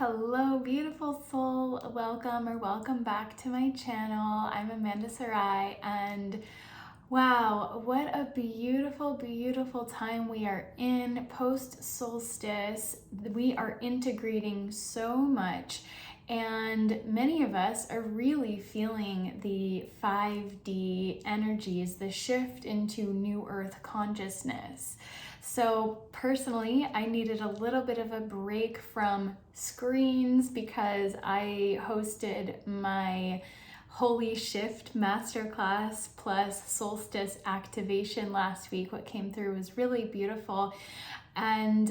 Hello, beautiful soul. Welcome back to my channel. I'm Sahrai, and wow, what a beautiful, beautiful time we are in post solstice. We are integrating so much, and many of us are really feeling the 5D energies, the shift into new earth consciousness. So personally, I needed a little bit of a break from screens because I hosted my Holy Shift Masterclass plus solstice activation last week. What came through was really beautiful. And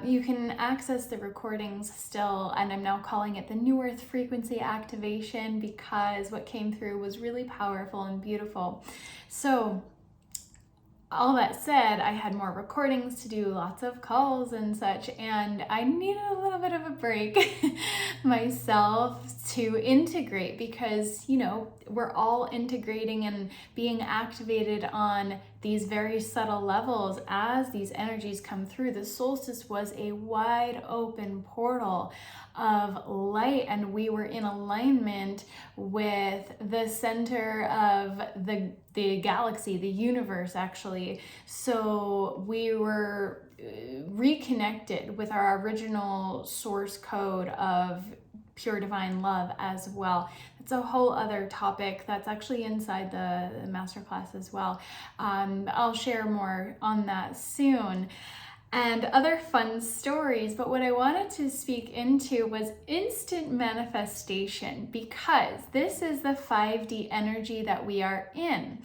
you can access the recordings still, and I'm now calling it the New Earth Frequency Activation because what came through was really powerful and beautiful. So all that said, I had more recordings to do, lots of calls and such, and I needed a little bit of a break myself to integrate because, we're all integrating and being activated on these very subtle levels as these energies come through. The solstice was a wide open portal of light, and we were in alignment with the center of the galaxy, the universe actually. So we were reconnected with our original source code of pure divine love as well. It's a whole other topic that's actually inside the masterclass as well. I'll share more on that soon and other fun stories. But what I wanted to speak into was instant manifestation, because this is the 5D energy that we are in.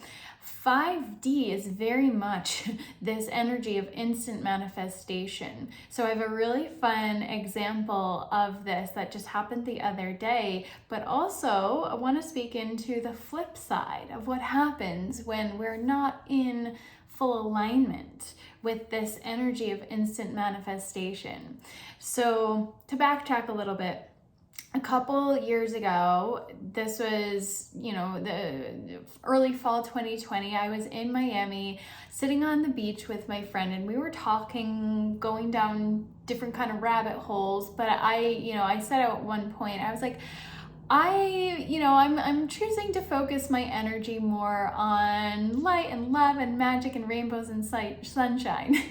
5D is very much this energy of instant manifestation. So I have a really fun example of this that just happened the other day, but also I want to speak into the flip side of what happens when we're not in full alignment with this energy of instant manifestation. So to backtrack a little bit, a couple years ago, this was, the early fall 2020, I was in Miami sitting on the beach with my friend, and we were talking, going down different kind of rabbit holes. But I said at one point, I was like, I'm choosing to focus my energy more on light and love and magic and rainbows and sunshine.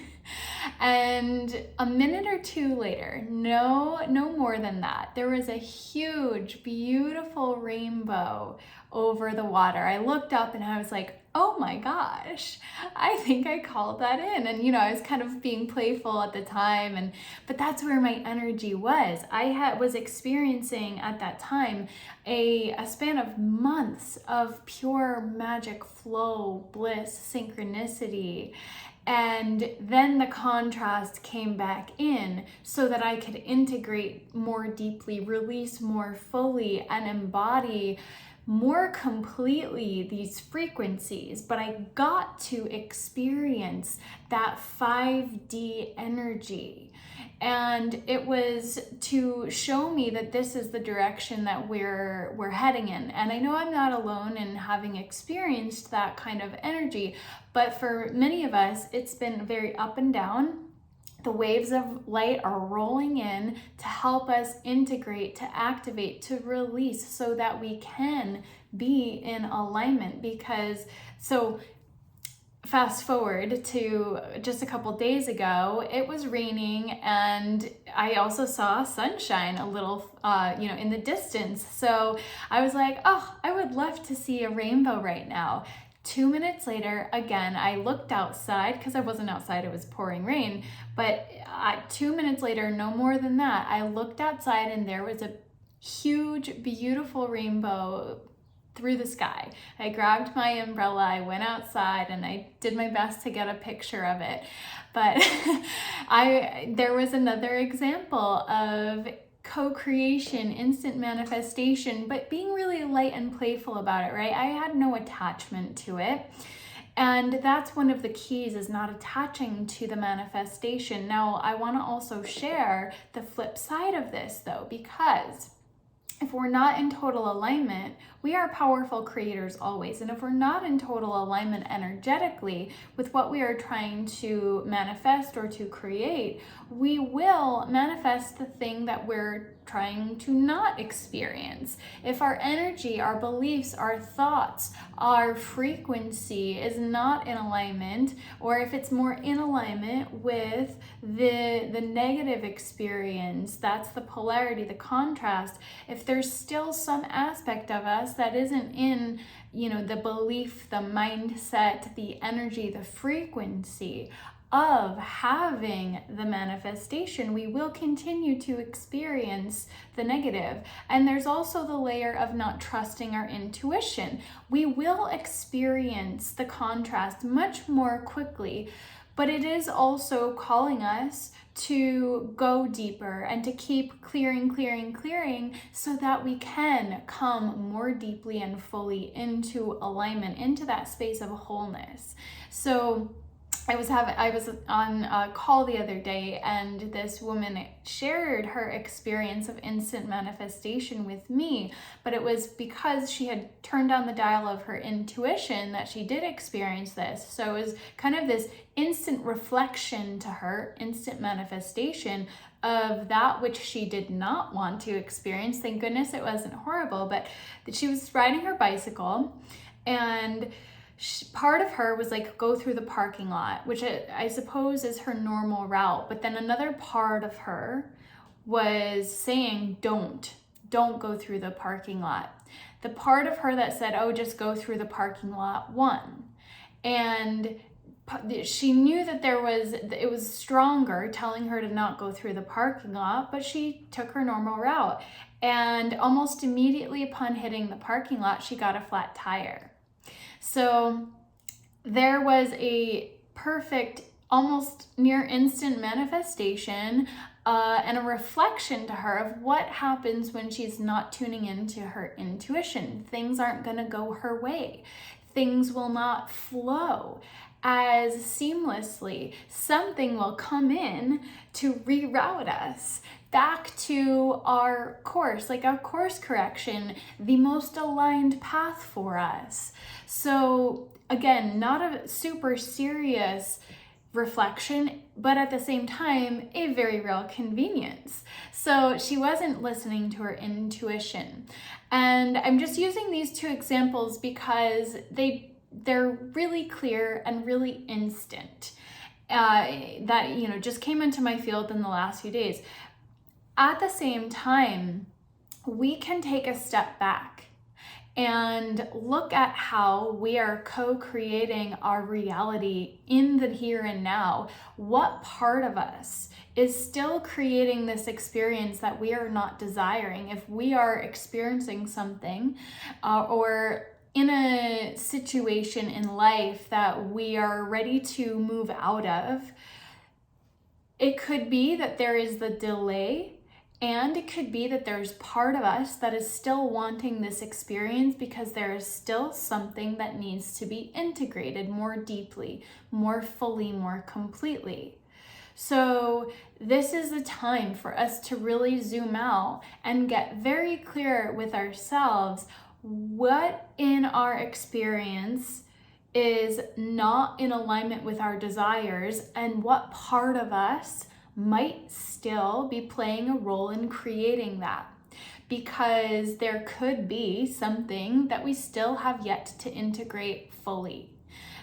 And a minute or two later, no more than that, there was a huge, beautiful rainbow over the water. I looked up and I was like, oh my gosh, I think I called that in. And, I was kind of being playful at the time, but that's where my energy was. I was experiencing at that time a span of months of pure magic flow, bliss, synchronicity. And then the contrast came back in so that I could integrate more deeply, release more fully, and embody more completely these frequencies. But I got to experience that 5D energy. And it was to show me that this is the direction that we're heading in. And I know I'm not alone in having experienced that kind of energy, but for many of us, it's been very up and down. The waves of light are rolling in to help us integrate, to activate, to release, so that we can be in alignment. Fast forward to just a couple days ago, it was raining, and I also saw sunshine a little, in the distance. So I was like, oh, I would love to see a rainbow right now. 2 minutes later, again, I looked outside because I wasn't outside, it was pouring rain. But 2 minutes later, no more than that, I looked outside and there was a huge, beautiful rainbow through the sky. I grabbed my umbrella, I went outside, and I did my best to get a picture of it. But there was another example of co-creation, instant manifestation, but being really light and playful about it, right? I had no attachment to it. And that's one of the keys, is not attaching to the manifestation. Now, I want to also share the flip side of this though, because if we're not in total alignment, we are powerful creators always. And if we're not in total alignment energetically with what we are trying to manifest or to create, we will manifest the thing that we're trying to not experience. If our energy, our beliefs, our thoughts, our frequency is not in alignment, or if it's more in alignment with the negative experience, that's the polarity, the contrast. If there's still some aspect of us that isn't in, the belief, the mindset, the energy, the frequency of having the manifestation, we will continue to experience the negative. And there's also the layer of not trusting our intuition. We will experience the contrast much more quickly, but it is also calling us to go deeper and to keep clearing so that we can come more deeply and fully into alignment, into that space of wholeness. So I was on a call the other day, and this woman shared her experience of instant manifestation with me, but it was because she had turned on the dial of her intuition that she did experience this. So it was kind of this instant reflection to her, instant manifestation of that which she did not want to experience. Thank goodness it wasn't horrible, but that she was riding her bicycle, and part of her was like, go through the parking lot, which I suppose is her normal route. But then another part of her was saying, don't go through the parking lot. The part of her that said, oh, just go through the parking lot won. And she knew that it was stronger telling her to not go through the parking lot, but she took her normal route. And almost immediately upon hitting the parking lot, she got a flat tire. So there was a perfect, almost near instant manifestation and a reflection to her of what happens when she's not tuning into her intuition. Things aren't going to go her way. Things will not flow as seamlessly. Something will come in to reroute us back to our course, like a course correction, the most aligned path for us. So again, not a super serious reflection, but at the same time, a very real convenience. So she wasn't listening to her intuition. And I'm just using these two examples because they're really clear and really instant. That, just came into my field in the last few days. At the same time, we can take a step back and look at how we are co-creating our reality in the here and now. What part of us is still creating this experience that we are not desiring? If we are experiencing something or in a situation in life that we are ready to move out of, it could be that there is the delay, and it could be that there's part of us that is still wanting this experience because there is still something that needs to be integrated more deeply, more fully, more completely. So this is the time for us to really zoom out and get very clear with ourselves what in our experience is not in alignment with our desires, and what part of us might still be playing a role in creating that, because there could be something that we still have yet to integrate fully.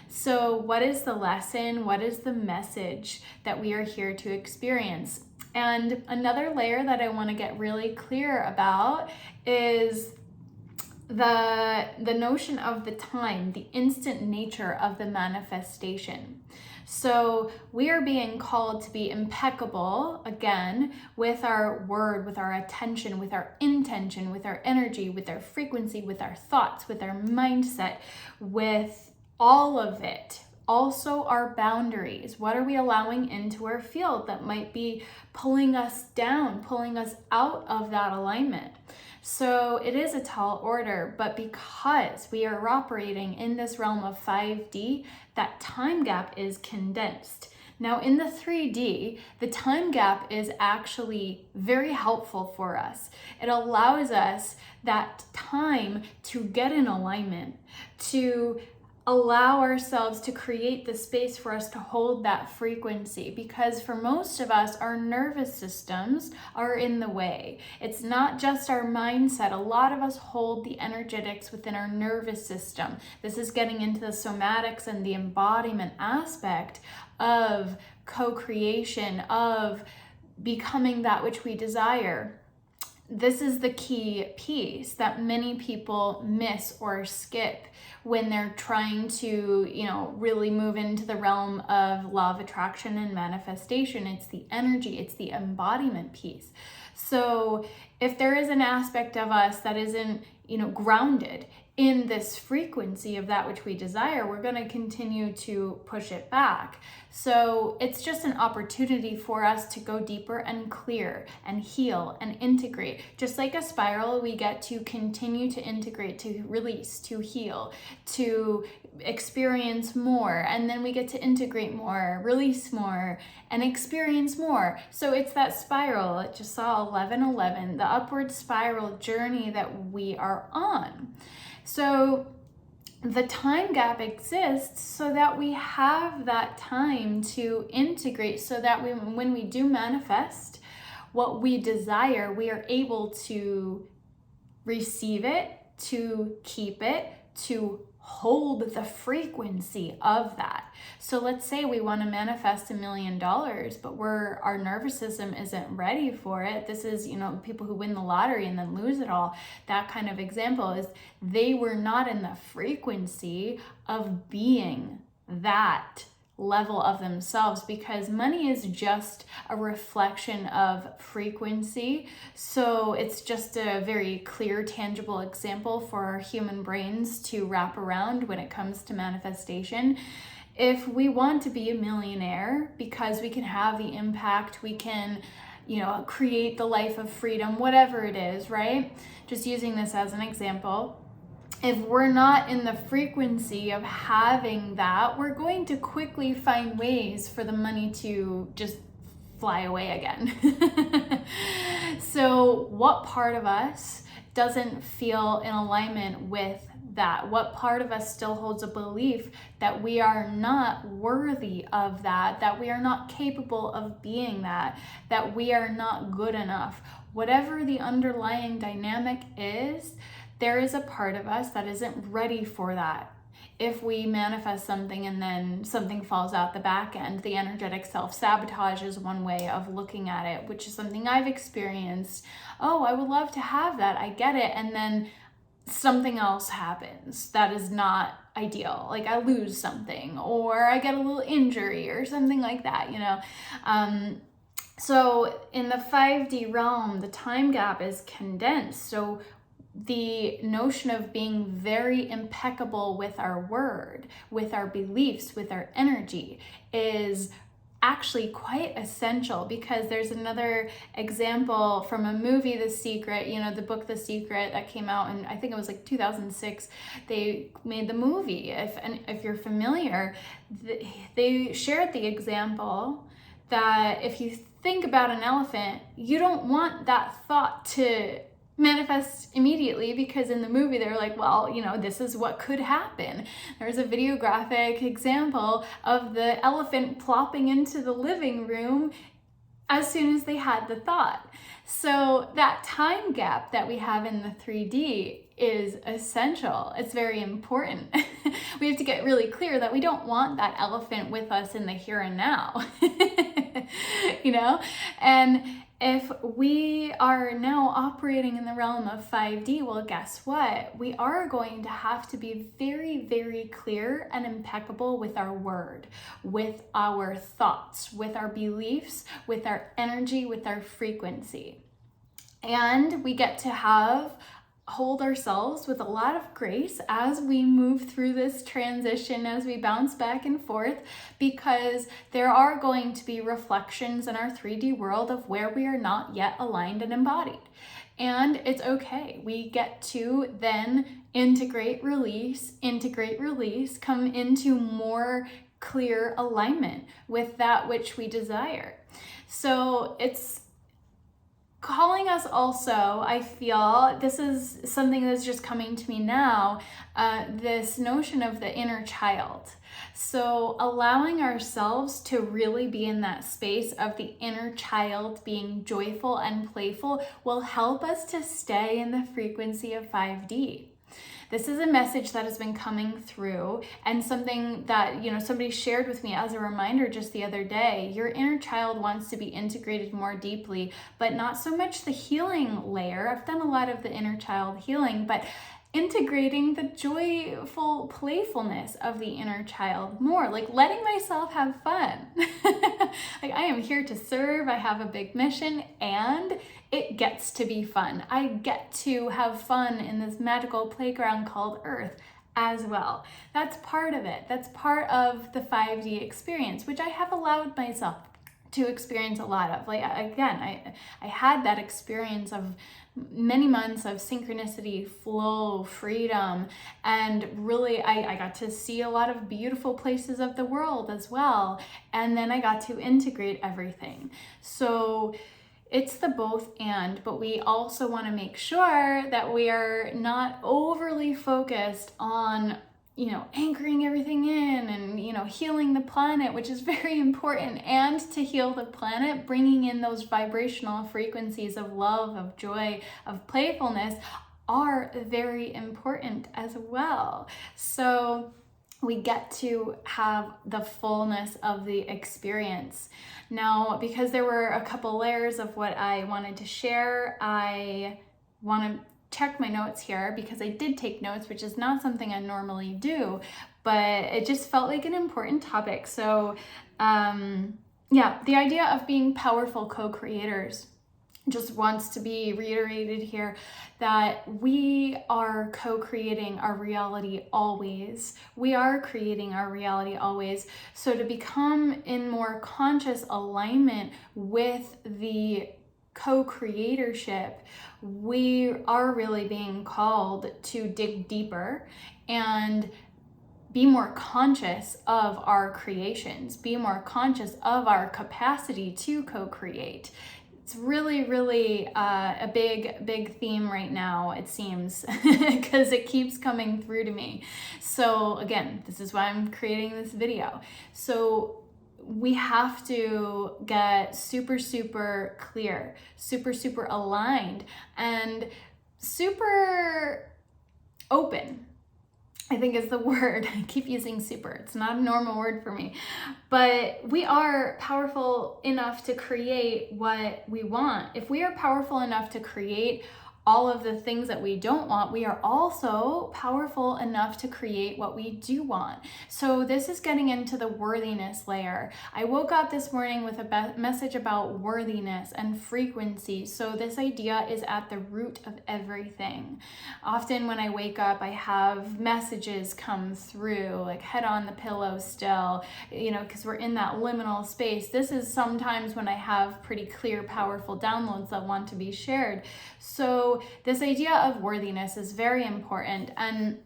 So what is the lesson? What is the message that we are here to experience? And another layer that I want to get really clear about is the notion of the time, the instant nature of the manifestation. So we are being called to be impeccable, again, with our word, with our attention, with our intention, with our energy, with our frequency, with our thoughts, with our mindset, with all of it. Also our boundaries. What are we allowing into our field that might be pulling us down, pulling us out of that alignment? So it is a tall order, but because we are operating in this realm of 5D, that time gap is condensed. Now in the 3D, the time gap is actually very helpful for us. It allows us that time to get in alignment, to allow ourselves to create the space for us to hold that frequency, because for most of us, our nervous systems are in the way. It's not just our mindset. A lot of us hold the energetics within our nervous system. This is getting into the somatics and the embodiment aspect of co-creation, of becoming that which we desire. This is the key piece that many people miss or skip when they're trying to, really move into the realm of law of attraction and manifestation. It's the energy, it's the embodiment piece. So if there is an aspect of us that isn't, grounded in this frequency of that which we desire, we're going to continue to push it back. So it's just an opportunity for us to go deeper and clear and heal and integrate. Just like a spiral, we get to continue to integrate, to release, to heal, to experience more, and then we get to integrate more, release more, and experience more. So it's that spiral. I just saw 1111, the upward spiral journey that we are on. So the time gap exists so that we have that time to integrate, so that when we do manifest what we desire, we are able to receive it, to keep it, to hold the frequency of that. So let's say we want to manifest $1 million, but our nervous system isn't ready for it. This is, people who win the lottery and then lose it all. That kind of example is they were not in the frequency of being that level of themselves, because money is just a reflection of frequency. So it's just a very clear, tangible example for our human brains to wrap around when it comes to manifestation. If we want to be a millionaire because we can have the impact, we can, create the life of freedom, whatever it is, right? Just using this as an example. If we're not in the frequency of having that, we're going to quickly find ways for the money to just fly away again. So what part of us doesn't feel in alignment with that? What part of us still holds a belief that we are not worthy of that, that we are not capable of being that we are not good enough? Whatever the underlying dynamic is, there is a part of us that isn't ready for that. If we manifest something and then something falls out the back end, the energetic self-sabotage is one way of looking at it, which is something I've experienced. Oh, I would love to have that. I get it. And then something else happens that is not ideal. Like I lose something, or I get a little injury or something like that, So in the 5D realm, the time gap is condensed. So the notion of being very impeccable with our word, with our beliefs, with our energy is actually quite essential, because there's another example from a movie, The Secret, the book The Secret that came out in, I think it was like 2006. They made the movie. If you're familiar, they shared the example that if you think about an elephant, you don't want that thought to manifest immediately, because in the movie they're like, well, this is what could happen. There's a videographic example of the elephant plopping into the living room as soon as they had the thought. So that time gap that we have in the 3D is essential. It's very important. We have to get really clear that we don't want that elephant with us in the here and now. And if we are now operating in the realm of 5D, well, guess what? We are going to have to be very, very clear and impeccable with our word, with our thoughts, with our beliefs, with our energy, with our frequency. And we get to hold ourselves with a lot of grace as we move through this transition, as we bounce back and forth, because there are going to be reflections in our 3D world of where we are not yet aligned and embodied. And it's okay. We get to then integrate, release, come into more clear alignment with that which we desire. So it's calling us also, I feel, this is something that's just coming to me now, this notion of the inner child. So allowing ourselves to really be in that space of the inner child being joyful and playful will help us to stay in the frequency of 5D. This is a message that has been coming through, and something that, somebody shared with me as a reminder just the other day. Your inner child wants to be integrated more deeply, but not so much the healing layer. I've done a lot of the inner child healing, but integrating the joyful playfulness of the inner child more, like letting myself have fun. Like, I am here to serve, I have a big mission, and it gets to be fun. I get to have fun in this magical playground called Earth as well. That's part of it. That's part of the 5D experience, which I have allowed myself to experience a lot of. Like, again, I had that experience of many months of synchronicity, flow, freedom, and really I got to see a lot of beautiful places of the world as well. And then I got to integrate everything. So it's the both and, but we also want to make sure that we are not overly focused on anchoring everything in and, healing the planet, which is very important. And to heal the planet, bringing in those vibrational frequencies of love, of joy, of playfulness are very important as well. So we get to have the fullness of the experience. Now, because there were a couple layers of what I wanted to share, I want to check my notes here because I did take notes, which is not something I normally do, but it just felt like an important topic. So the idea of being powerful co-creators just wants to be reiterated here, that we are co-creating our reality always. We are creating our reality always. So to become in more conscious alignment with the co-creatorship, we are really being called to dig deeper and be more conscious of our creations, be more conscious of our capacity to co-create. It's really, really a big theme right now, it seems, because it keeps coming through to me. So again, this is why I'm creating this video. So we have to get super clear, super aligned, and super open, I think is the word. I keep using super. It's not a normal word for me. But we are powerful enough to create what we want. If we are powerful enough to create all of the things that we don't want, we are also powerful enough to create what we do want. So this is getting into the worthiness layer. I woke up this morning with a message about worthiness and frequency. So this idea is at the root of everything. Often when I wake up, I have messages come through, like head on the pillow still, because we're in that liminal space. This is sometimes when I have pretty clear, powerful downloads that want to be shared. So this idea of worthiness is very important, and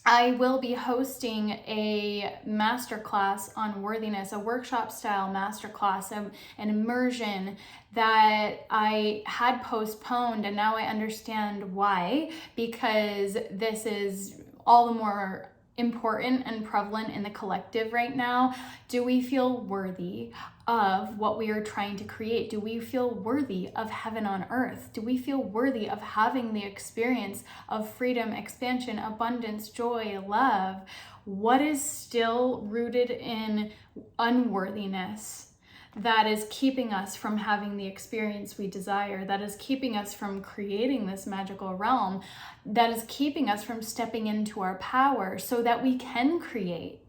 I will be hosting a masterclass on worthiness, a workshop style masterclass, an immersion that I had postponed, and now I understand why, because this is all the more important and prevalent in the collective right now. Do we feel worthy of what we are trying to create? Do we feel worthy of heaven on earth? Do we feel worthy of having the experience of freedom, expansion, abundance, joy, love? What is still rooted in unworthiness that is keeping us from having the experience we desire, that is keeping us from creating this magical realm, that is keeping us from stepping into our power so that we can create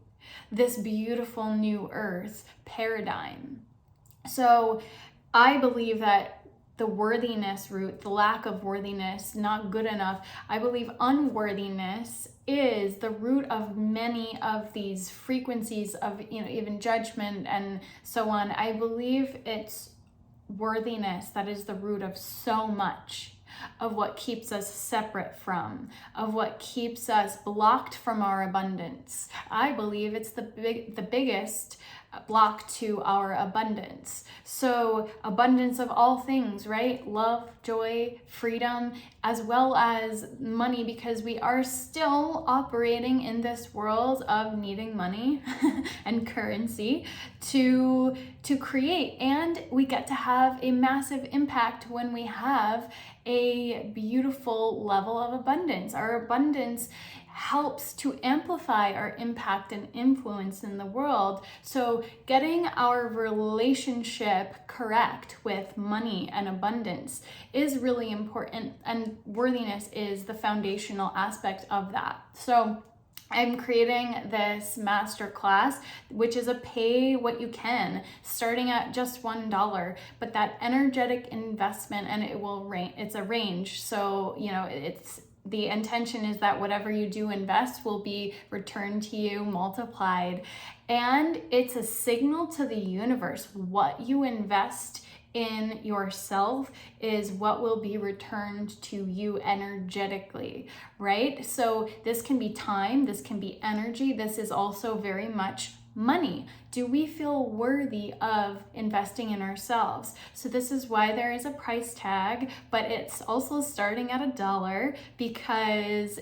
this beautiful new earth paradigm? So I believe that the worthiness root, the lack of worthiness, not good enough, I believe unworthiness is the root of many of these frequencies of, even judgment and so on. I believe it's worthiness that is the root of so much. of what keeps us separate from, of what keeps us blocked from our abundance. I believe it's the biggest block to our abundance. So abundance of all things, right? Love, joy, freedom, as well as money, because we are still operating in this world of needing money and currency to create. And we get to have a massive impact when we have a beautiful level of abundance. Our abundance helps to amplify our impact and influence in the world. So getting our relationship correct with money and abundance is really important, and worthiness is the foundational aspect of that. So I'm creating this masterclass, which is a pay what you can, starting at just $1, but that energetic investment, and it's a range. So, the intention is that whatever you do invest will be returned to you multiplied. And it's a signal to the universe. What you invest in yourself is what will be returned to you energetically, right? So this can be time, this can be energy, this is also very much money. Do we feel worthy of investing in ourselves? So this is why there is a price tag, but it's also starting at $1, because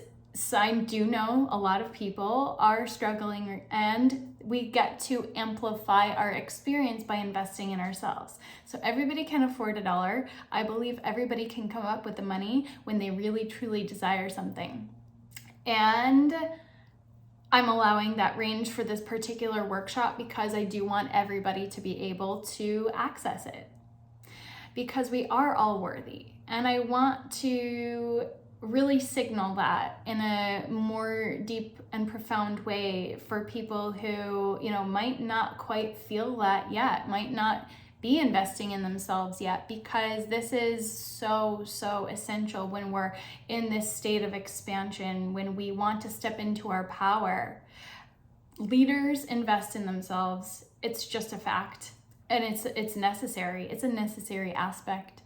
I do know a lot of people are struggling, and we get to amplify our experience by investing in ourselves. So everybody can afford $1. I believe everybody can come up with the money when they really truly desire something. And I'm allowing that range for this particular workshop because I do want everybody to be able to access it, because we are all worthy. And I want to really signal that in a more deep and profound way for people who, might not quite feel that yet, might not be investing in themselves yet, because this is so essential when we're in this state of expansion, when we want to step into our power. Leaders invest in themselves. It's just a fact, and it's necessary. It's a necessary aspect.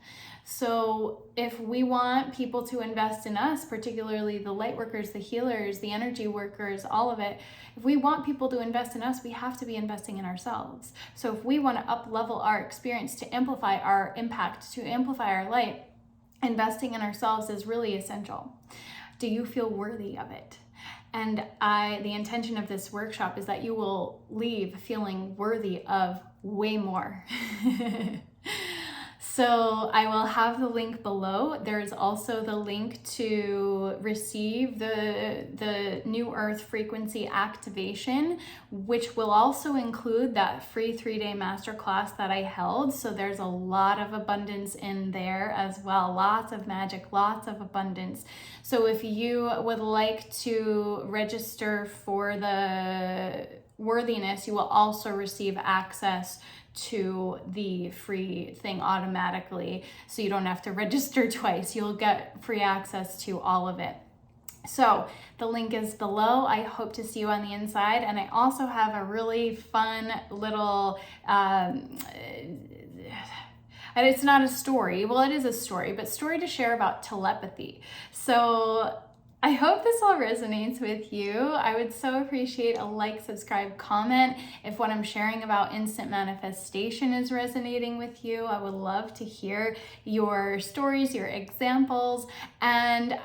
So if we want people to invest in us, particularly the light workers, the healers, the energy workers, all of it, if we want people to invest in us, we have to be investing in ourselves. So if we want to up-level our experience, to amplify our impact, to amplify our light, investing in ourselves is really essential. Do you feel worthy of it? And the intention of this workshop is that you will leave feeling worthy of way more. So I will have the link below. There's also the link to receive the New Earth frequency activation, which will also include that free 3-day masterclass that I held. So there's a lot of abundance in there as well. Lots of magic, lots of abundance. So if you would like to register for the worthiness, you will also receive access to the free thing automatically, so you don't have to register twice. You'll get free access to all of it. So the link is below. I hope to see you on the inside. And I also have a really fun little and it's not a story. Well, it is a story, but story to share about telepathy. So I hope this all resonates with you. I would so appreciate a like, subscribe, comment. If what I'm sharing about instant manifestation is resonating with you, I would love to hear your stories, your examples, and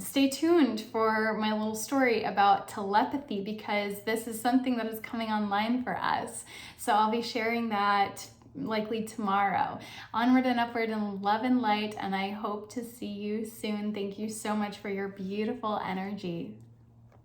stay tuned for my little story about telepathy, because this is something that is coming online for us. So I'll be sharing that likely tomorrow. Onward and upward in love and light, and I hope to see you soon. Thank you so much for your beautiful energy.